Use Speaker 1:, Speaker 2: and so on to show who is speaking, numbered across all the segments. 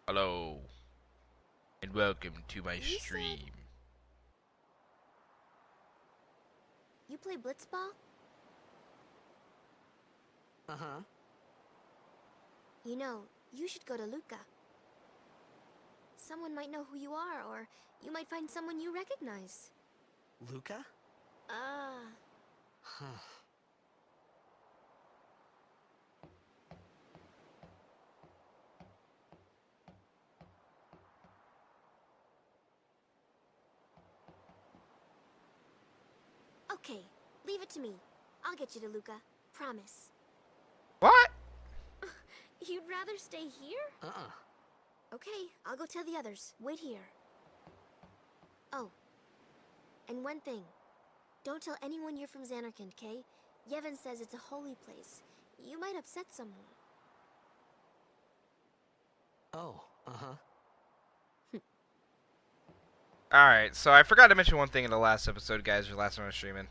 Speaker 1: Hello, and welcome to my
Speaker 2: You said
Speaker 1: stream.
Speaker 2: you play blitzball?
Speaker 3: Uh-huh.
Speaker 2: You know, you should go to Luca. Someone might know who you are, or you might find someone you recognize.
Speaker 3: Luca?
Speaker 2: Ah,
Speaker 3: Huh.
Speaker 2: okay. Leave it to me. I'll get you to Luca. Promise.
Speaker 1: What?
Speaker 2: You'd rather stay here?
Speaker 3: Uh-uh.
Speaker 2: Okay, I'll go tell the others. Wait here. Oh, and one thing. Don't tell anyone you're from Xanarkand, okay? Yevon says it's a holy place. You might upset someone.
Speaker 3: Oh, uh-huh.
Speaker 1: Alright, so I forgot to mention one thing in the last episode, guys, or last time I was streaming.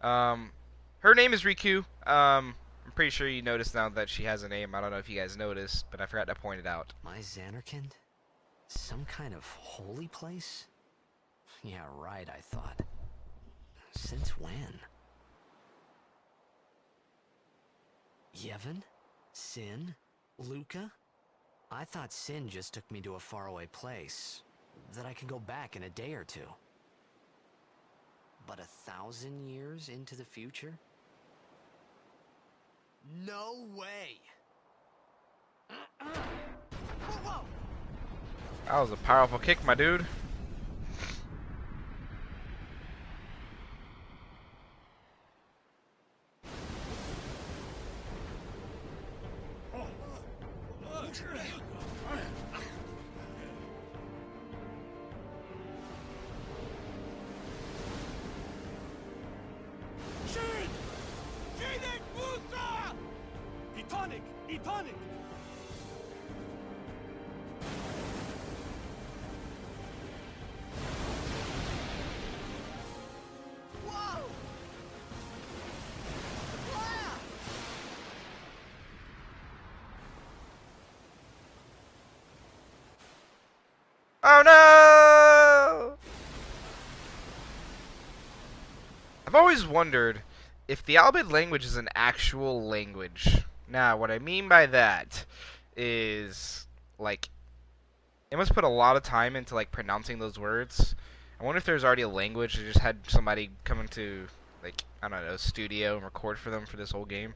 Speaker 1: Her name is Riku. I'm pretty sure you noticed now that she has a name. I don't know if you guys noticed, but I forgot to point it out.
Speaker 3: My Xanarkand? Some kind of holy place? Yeah, right, I thought. Since when? Yevon? Sin? Luca? I thought Sin just took me to a faraway place that I could go back in a day or two. But 1,000 years into the future? No way! Whoa!
Speaker 1: That was a powerful kick, my dude.
Speaker 4: Etonic! Etonic!
Speaker 3: Whoa! Wow!
Speaker 1: Oh no! I've always wondered if the Albid language is an actual language. Now, what I mean by that is, like, they must put a lot of time into, like, pronouncing those words. I wonder if there's already a language that just had somebody come into, like, I don't know, studio and record for them for this whole game.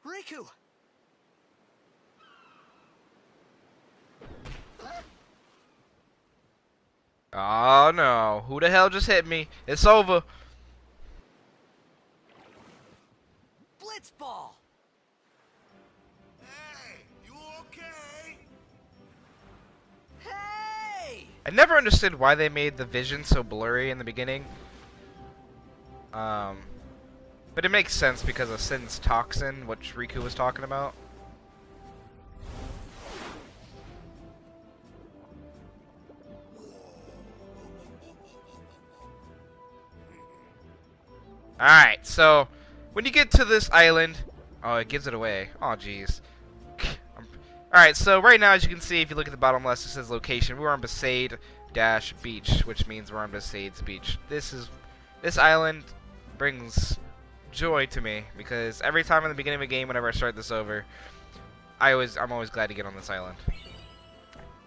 Speaker 3: Riku!
Speaker 1: Oh no, who the hell just hit me? It's over.
Speaker 3: Blitzball!
Speaker 4: Hey, you okay?
Speaker 3: Hey!
Speaker 1: I never understood why they made the vision so blurry in the beginning. But it makes sense because of Sin's toxin, which Riku was talking about. Alright, so when you get to this island, oh, it gives it away. Oh, jeez. Alright, so right now, as you can see, if you look at the bottom left, it says location. We're on Besaid Beach, which means we're on Besaid's Beach. This island brings joy to me because every time in the beginning of a game, whenever I start this over, I'm always glad to get on this island.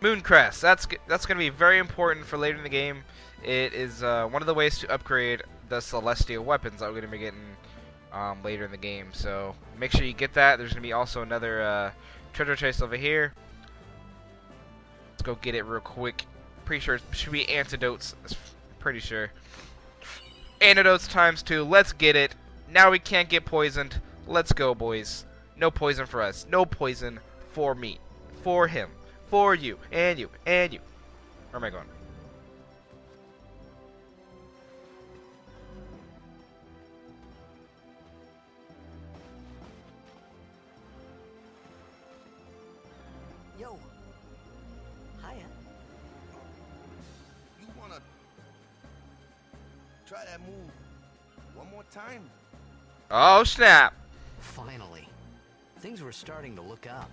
Speaker 1: Mooncrest. That's going to be very important for later in the game. It is one of the ways to upgrade the celestial weapons that we're going to be getting later in the game. So make sure you get that. There's going to be also another treasure chest over here. Let's go get it real quick. Pretty sure it should be antidotes. Pretty sure. Antidotes times 2. Let's get it. Now we can't get poisoned. Let's go, boys. No poison for us. No poison for me. For him. For you. And you. And you. Where am I going?
Speaker 3: Yo. Hiya.
Speaker 4: You wanna try that move One more time.
Speaker 1: Oh, snap.
Speaker 3: Finally. Things were starting to look up.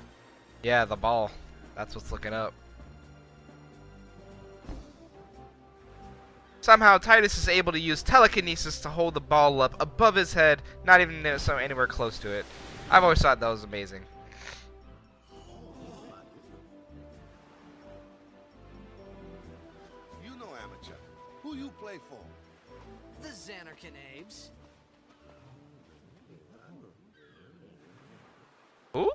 Speaker 1: Yeah, the ball. That's what's looking up. Somehow, Titus is able to use telekinesis to hold the ball up above his head, not even so anywhere close to it. I've always thought that was amazing.
Speaker 4: You know amateur. Who you play for?
Speaker 3: The Xanarkin Abes.
Speaker 1: Ooh?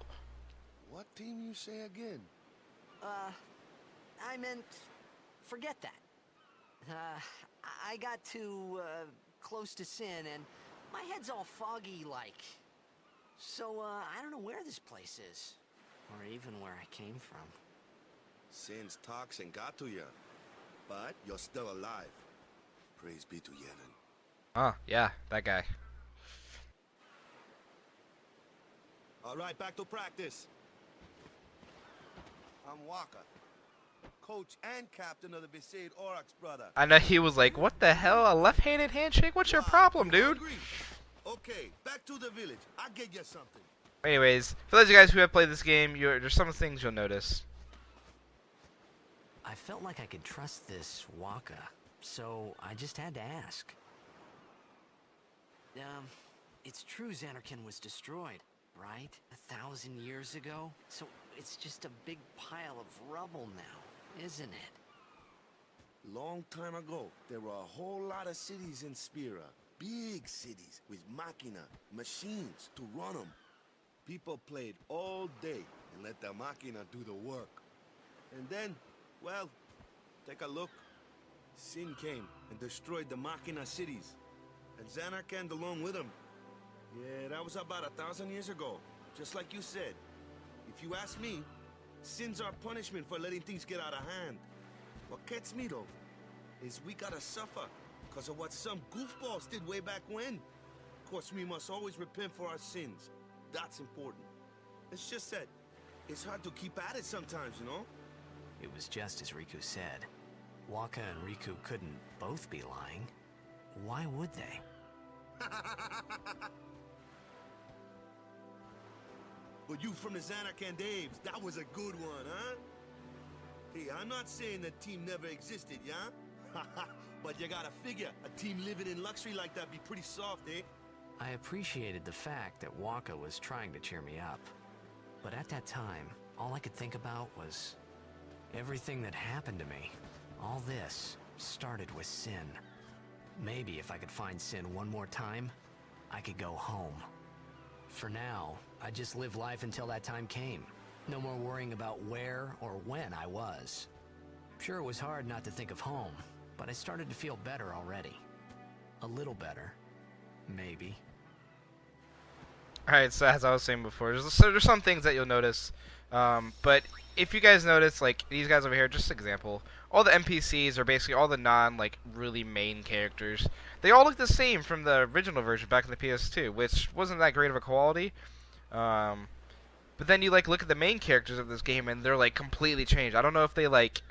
Speaker 4: What team you say again?
Speaker 3: I meant, forget that. I got too, close to Sin, and my head's all foggy like. So, I don't know where this place is. Or even where I came from.
Speaker 4: Sin's toxin got to you. But you're still alive. Praise be to Yevon.
Speaker 1: Oh, yeah, that guy.
Speaker 4: All right, back to practice. I'm Waka, coach and captain of the Besaid Aurochs, brother.
Speaker 1: I know he was like, what the hell? A left-handed handshake? What's your problem, dude?
Speaker 4: Hungry? Okay, back to the village. I'll get you something.
Speaker 1: Anyways, for those of you guys who have played this game, there's some things you'll notice.
Speaker 3: I felt like I could trust this Waka, so I just had to ask. It's true Xanarkin was destroyed, right? 1,000 years ago? So it's just a big pile of rubble now, isn't it?
Speaker 4: Long time ago, there were a whole lot of cities in Spira. Big cities with machina, machines to run them. People played all day and let the machina do the work. And then, well, take a look. Sin came and destroyed the machina cities. And Xanarkand along with him. Yeah, that was about 1,000 years ago. Just like you said. If you ask me, Sin's our punishment for letting things get out of hand. What gets me though, is we gotta suffer because of what some goofballs did way back when. Of course, we must always repent for our sins. That's important. It's just that it's hard to keep at it sometimes, you know?
Speaker 3: It was just as Riku said. Waka and Riku couldn't both be lying. Why would they?
Speaker 4: But you from the Xanarkand Abes, that was a good one, huh? Hey, I'm not saying that team never existed, yeah? But you gotta figure, a team living in luxury like that be pretty soft, eh?
Speaker 3: I appreciated the fact that Waka was trying to cheer me up. But at that time, all I could think about was everything that happened to me. All this started with Sin. Maybe if I could find Sin one more time, I could go home. For now, I just live life until that time came. No more worrying about where or when I was. Sure, it was hard not to think of home, but I started to feel better already. A little better. Maybe.
Speaker 1: Alright, so as I was saying before, there's some things that you'll notice. But if you guys notice, like, these guys over here, just an example, all the NPCs are basically all the really main characters. They all look the same from the original version back in the PS2, which wasn't that great of a quality. But then you, like, look at the main characters of this game, and they're, like, completely changed. I don't know if they, like...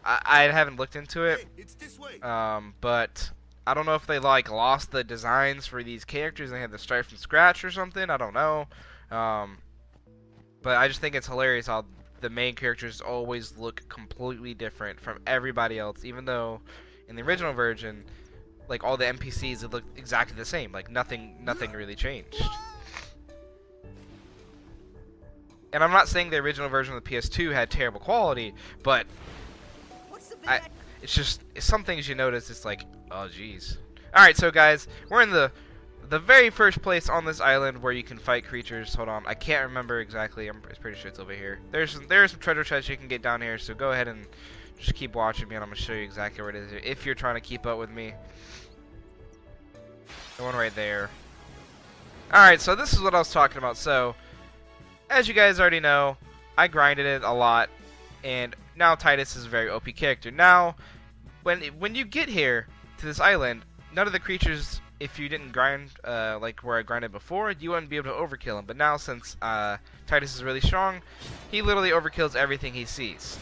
Speaker 1: I haven't looked into it.
Speaker 4: Hey, it's this way.
Speaker 1: But I don't know if they, like, lost the designs for these characters and they had to start from scratch or something. I don't know. But I just think it's hilarious how the main characters always look completely different from everybody else, even though in the original version, like, all the NPCs, they look exactly the same. Like, nothing really changed. And I'm not saying the original version of the PS2 had terrible quality, but it's some things you notice, it's like, oh jeez. Alright, so guys, we're in the very first place on this island where you can fight creatures. Hold on, I can't remember exactly. I'm pretty sure it's over here. There's some treasure chests you can get down here, so go ahead and just keep watching me, and I'm going to show you exactly where it is if you're trying to keep up with me. The one right there. Alright, so this is what I was talking about. So, as you guys already know, I grinded it a lot, and now Titus is a very OP character. Now, when you get here to this island, none of the creatures, if you didn't grind like where I grinded before, you wouldn't be able to overkill them. But now, since Titus is really strong, he literally overkills everything he sees.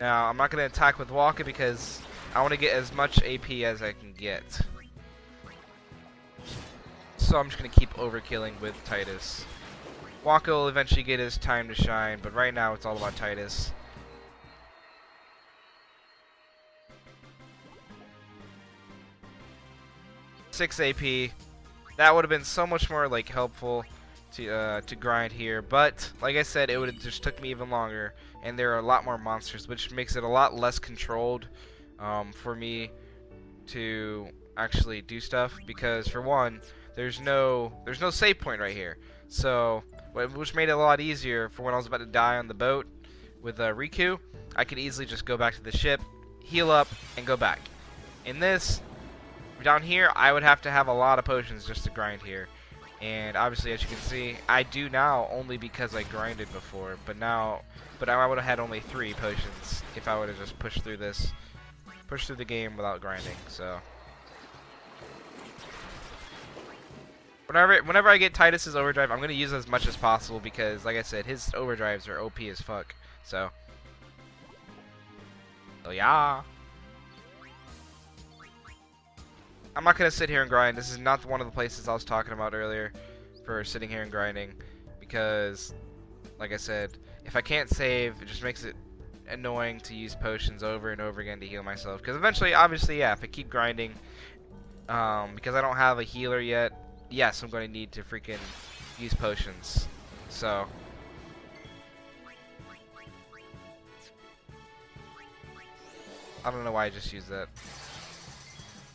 Speaker 1: Now, I'm not going to attack with Waka because I want to get as much AP as I can get. So I'm just going to keep overkilling with Tidus. Wakka will eventually get his time to shine, but right now it's all about Tidus. Six AP. That would have been so much more like helpful to grind here, but like I said, it would have just took me even longer, and there are a lot more monsters, which makes it a lot less controlled for me to actually do stuff, because for one, there's no save point right here, so which made it a lot easier for when I was about to die on the boat with Riku. I could easily just go back to the ship, heal up, and go back. In this, down here, I would have to have a lot of potions just to grind here. And obviously, as you can see, I do now only because I grinded before. But I would have had only 3 potions if I would have just pushed through the game without grinding. So whenever I get Tidus's overdrive, I'm gonna use as much as possible because, like I said, his overdrives are OP as fuck. So yeah. I'm not going to sit here and grind. This is not one of the places I was talking about earlier for sitting here and grinding, because, like I said, if I can't save, it just makes it annoying to use potions over and over again to heal myself. Because eventually, obviously, yeah, if I keep grinding, because I don't have a healer yet, yes, I'm going to need to freaking use potions. So I don't know why I just used that.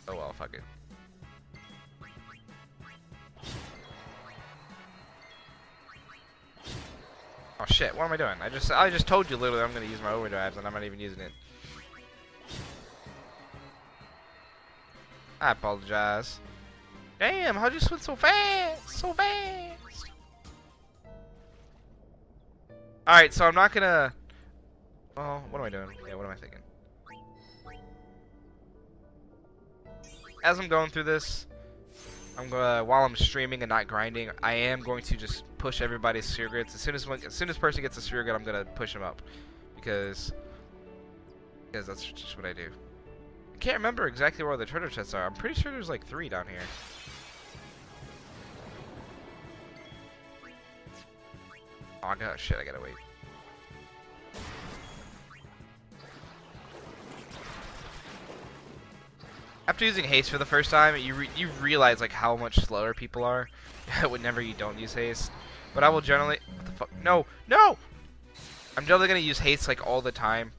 Speaker 1: Oh well, fuck it. Oh shit, what am I doing? I just told you literally I'm gonna use my overdrives and I'm not even using it. I apologize. Damn, how'd you swim so fast? So fast! Alright, so I'm not gonna... Oh, what am I doing? Yeah, what am I thinking? As I'm going through this, while I'm streaming and not grinding, I am going to just push everybody's Surgates. As soon as person gets a Surgat, I'm gonna push him up, because that's just what I do. I can't remember exactly where the treasure chests are. I'm pretty sure there's like 3 down here. Oh god, shit! I gotta wait. After using haste for the first time, you realize like how much slower people are whenever you don't use haste. But I will generally... What the fuck? No! No! I'm generally going to use haste like all the time.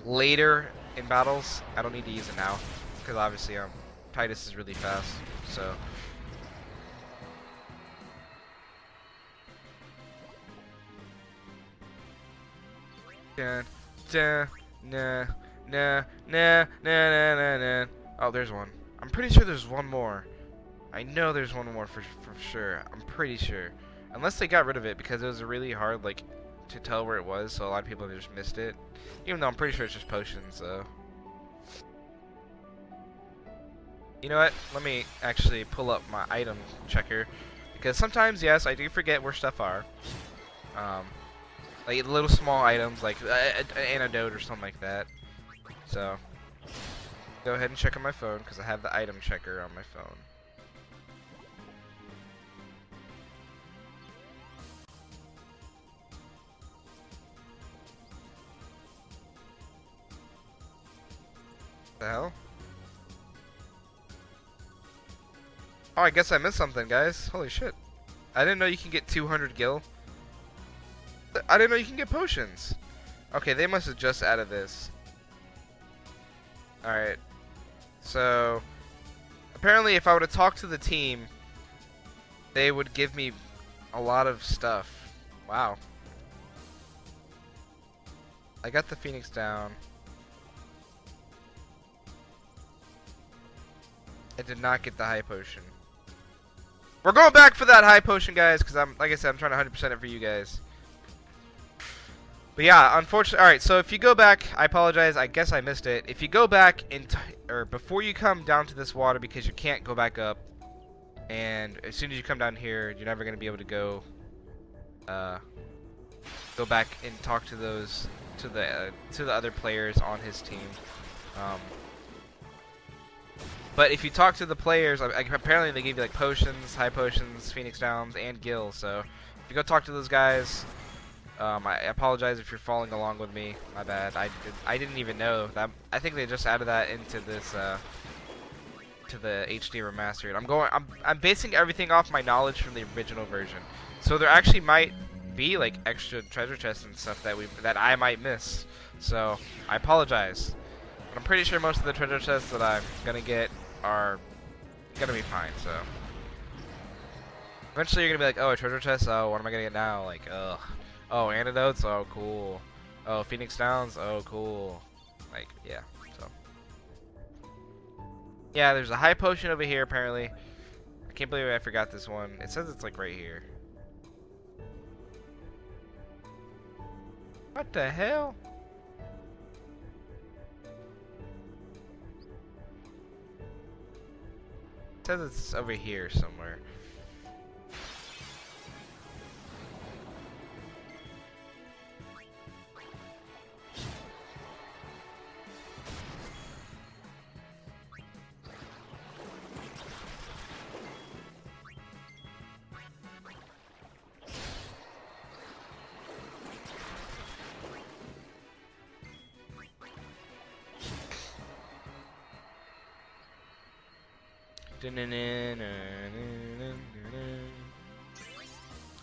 Speaker 1: Later in battles. I don't need to use it now. Because obviously Tidus is really fast. So... Nah. Oh, there's one. I'm pretty sure there's one more. I know there's one more for sure. I'm pretty sure. Unless they got rid of it because it was really hard like to tell where it was, so a lot of people just missed it. Even though I'm pretty sure it's just potions, so. You know what? Let me actually pull up my item checker. Because sometimes, yes, I do forget where stuff are. Like little small items like an antidote or something like that. So, go ahead and check on my phone because I have the item checker on my phone. What the hell? Oh, I guess I missed something, guys. Holy shit. I didn't know you can get 200 gil. I didn't know you can get potions. Okay, they must have just added this. Alright. So, apparently if I were to talk to the team, they would give me a lot of stuff. Wow. I got the Phoenix down. I did not get the high potion. We're going back for that high potion, guys, because like I said, I'm trying to 100% it for you guys. But yeah, unfortunately, alright, so if you go back, I apologize, I guess I missed it. If you go back, or before you come down to this water, because you can't go back up, and as soon as you come down here, you're never going to be able to go back and talk to the other players on his team. Um, but if you talk to the players, apparently they give you like potions, high potions, Phoenix Downs, and gil. So if you go talk to those guys, I apologize if you're following along with me. My bad. I didn't even know that. I think they just added that into this to the HD remastered. I'm basing everything off my knowledge from the original version. So there actually might be like extra treasure chests and stuff that I might miss. So I apologize. But I'm pretty sure most of the treasure chests that I'm gonna get are gonna be fine. So eventually you're gonna be like, oh, a treasure chest. Oh, what am I gonna get now? Like, ugh. Oh, antidotes. Oh, cool. Oh, Phoenix Downs. Oh, cool. Like, yeah. So yeah, there's a high potion over here apparently. I can't believe I forgot this one. It says it's like right here. What the hell? It says it's over here somewhere.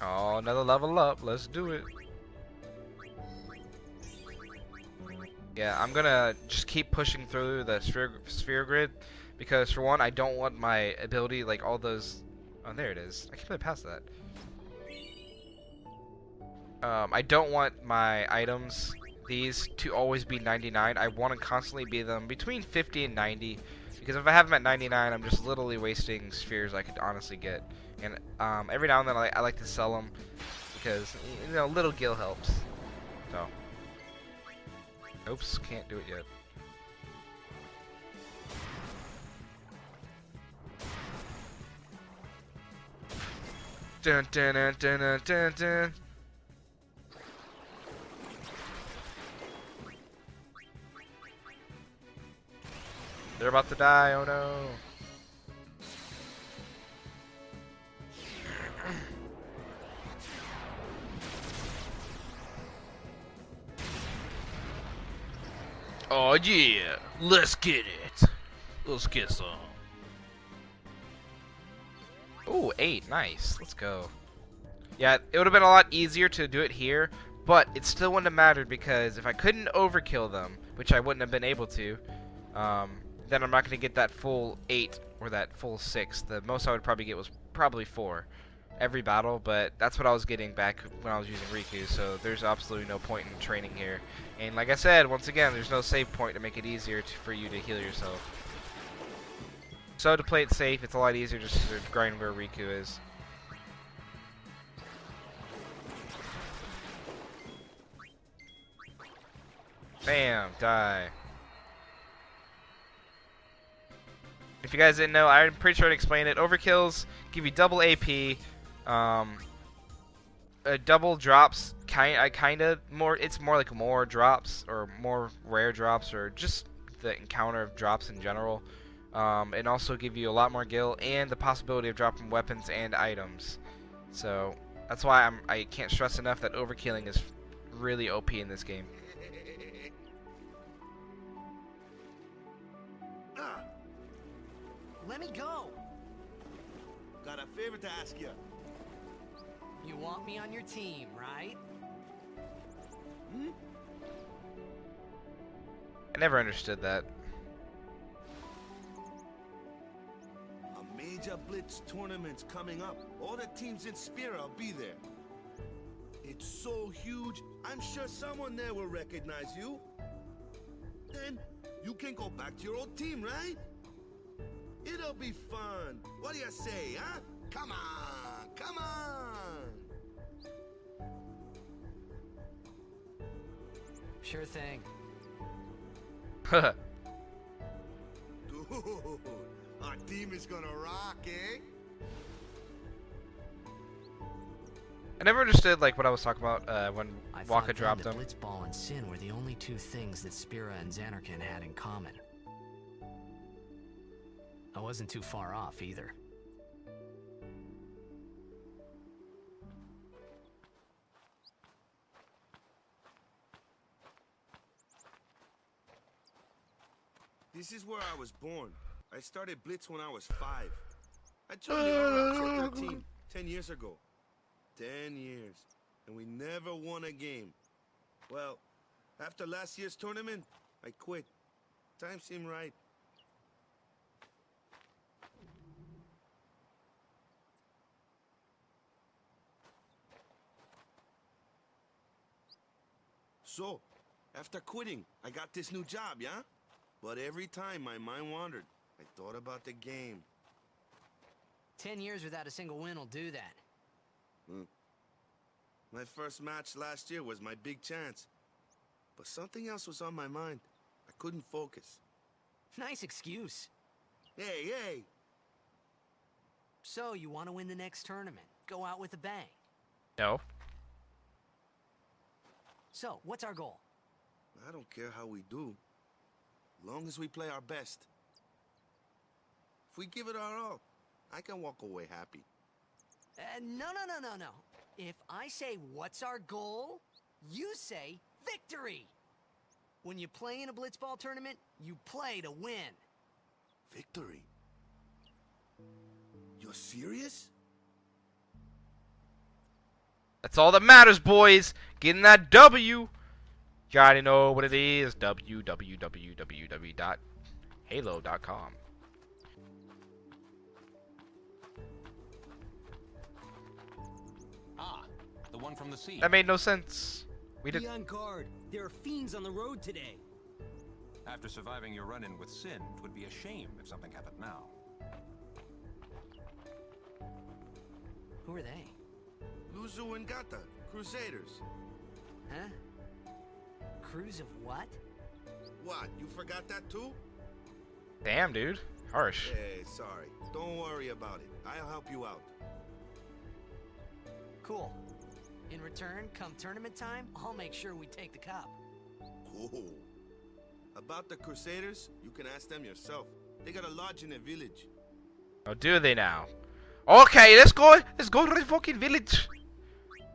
Speaker 1: Oh, another level up. Let's do it. Yeah, I'm gonna just keep pushing through the sphere grid because for one, I don't want my ability like all those. Oh, there it is. I can't believe I passed that. I don't want my items these to always be 99. I want to constantly be them between 50 and 90. Because if I have them at 99, I'm just literally wasting spheres I could honestly get. And every now and then I like to sell them because, you know, little gil helps. So. Oops, can't do it yet. Dun dun dun dun dun dun dun. They're about to die, oh no. Oh yeah, let's get it. Let's get some. Ooh, 8, nice. Let's go. Yeah, it would have been a lot easier to do it here, but it still wouldn't have mattered because if I couldn't overkill them, which I wouldn't have been able to, then I'm not going to get that full 8 or that full 6. The most I would probably get was probably 4 every battle, but that's what I was getting back when I was using Riku, so there's absolutely no point in training here. And like I said, once again, there's no save point to make it easier for you to heal yourself. So to play it safe, it's a lot easier just to grind where Riku is. Bam, die. If you guys didn't know, I'm pretty sure I explained it. Overkills give you double AP, double drops. It's more like more drops or more rare drops or just the encounter of drops in general. And also give you a lot more gil and the possibility of dropping weapons and items. So that's why I can't stress enough that overkilling is really OP in this game.
Speaker 3: Let me go!
Speaker 4: Got a favor to ask you.
Speaker 3: You want me on your team, right?
Speaker 4: Hmm?
Speaker 1: I never understood that.
Speaker 4: A major Blitz tournament's coming up. All the teams in Spira will be there. It's so huge, I'm sure someone there will recognize you. Then you can go back to your old team, right? It'll be fun. What do you say, huh? Come on, come on.
Speaker 3: Sure thing.
Speaker 4: Dude, our team is gonna rock, eh?
Speaker 1: I never understood like what I was talking about when
Speaker 3: I
Speaker 1: Waka
Speaker 3: thought
Speaker 1: dropped
Speaker 3: then
Speaker 1: him.
Speaker 3: that Blitzball and Sin were the only two things that Spira and Xanarkand had in common. I wasn't too far off either.
Speaker 4: This is where I was born. I started Blitz when I was 5. I joined the All-Outs at 13, 10 years ago. 10 years. And we never won a game. Well, after last year's tournament, I quit. Time seemed right. So, after quitting, I got this new job, yeah? But every time my mind wandered, I thought about the game.
Speaker 3: 10 years without a single win will do that.
Speaker 4: My first match last year was my big chance. But something else was on my mind. I couldn't focus.
Speaker 3: Nice excuse.
Speaker 4: Hey!
Speaker 3: So, you want to win the next tournament? Go out with a bang.
Speaker 1: No.
Speaker 3: So, what's our goal?
Speaker 4: I don't care how we do. Long as we play our best. If we give it our all, I can walk away happy.
Speaker 3: No. If I say, what's our goal? You say, victory! When you play in a Blitzball tournament, you play to win.
Speaker 4: Victory? You're serious?
Speaker 1: That's all that matters, boys. Getting that W. You already know what it is. www.halo.com.
Speaker 5: Ah, the one from the sea.
Speaker 1: That made no sense. We did.
Speaker 6: Be on guard. There are fiends on the road today.
Speaker 5: After surviving your run-in with Sin, it would be a shame if something happened now.
Speaker 3: Who are they?
Speaker 4: Luzu and Gata, Crusaders.
Speaker 3: Huh? Crews of what?
Speaker 4: What, you forgot that too?
Speaker 1: Damn, dude. Harsh.
Speaker 4: Hey, sorry. Don't worry about it. I'll help you out.
Speaker 3: Cool. In return, come tournament time, I'll make sure we take the cup.
Speaker 4: Cool. About the Crusaders, you can ask them yourself. They got a lodge in a village.
Speaker 1: Oh, do they now? Okay, let's go. Let's go to the fucking village.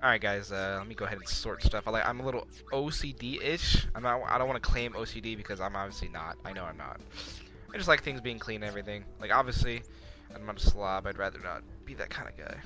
Speaker 1: All right, guys. Let me go ahead and sort stuff. I'm a little OCD-ish. I don't want to claim OCD because I'm obviously not. I know I'm not. I just like things being clean and everything. Like obviously, I'm not a slob. I'd rather not be that kind of guy.